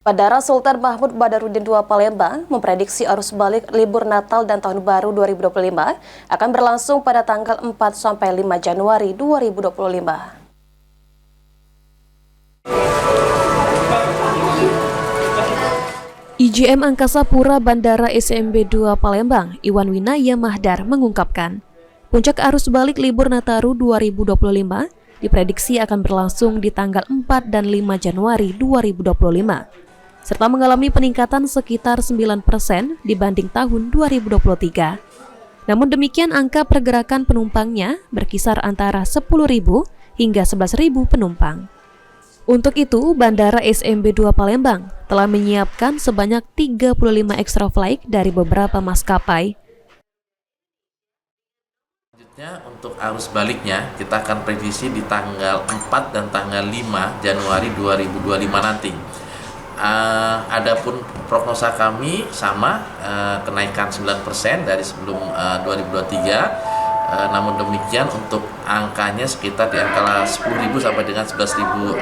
Bandara Sultan Mahmud Badarudin II Palembang memprediksi arus balik libur Natal dan Tahun Baru 2025 akan berlangsung pada tanggal 4 sampai 5 Januari 2025. IJM Angkasa Pura Bandara SMB 2 Palembang, Iwan Winaya Mahdar mengungkapkan, puncak arus balik libur Nataru 2025 diprediksi akan berlangsung di tanggal 4 dan 5 Januari 2025. Serta mengalami peningkatan sekitar 9% dibanding tahun 2023. Namun demikian angka pergerakan penumpangnya berkisar antara 10.000 hingga 11.000 penumpang. Untuk itu, Bandara SMB 2 Palembang telah menyiapkan sebanyak 35 extra flight dari beberapa maskapai. Selanjutnya untuk arus baliknya kita akan prediksi di tanggal 4 dan tanggal 5 Januari 2025 nanti. Adapun prognosa kami sama, kenaikan 9% dari sebelum 2023. Namun demikian untuk angkanya sekitar di angka 10.000 sampai dengan 11.000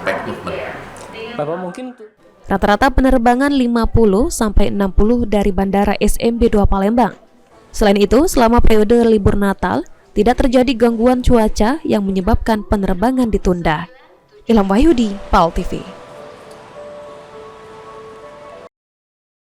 pack movement. Bapak mungkin Rata-rata penerbangan 50 sampai 60 dari Bandara SMB 2 Palembang. Selain itu, selama periode libur Natal tidak terjadi gangguan cuaca yang menyebabkan penerbangan ditunda. Ilham Wahyudi, PAL TV.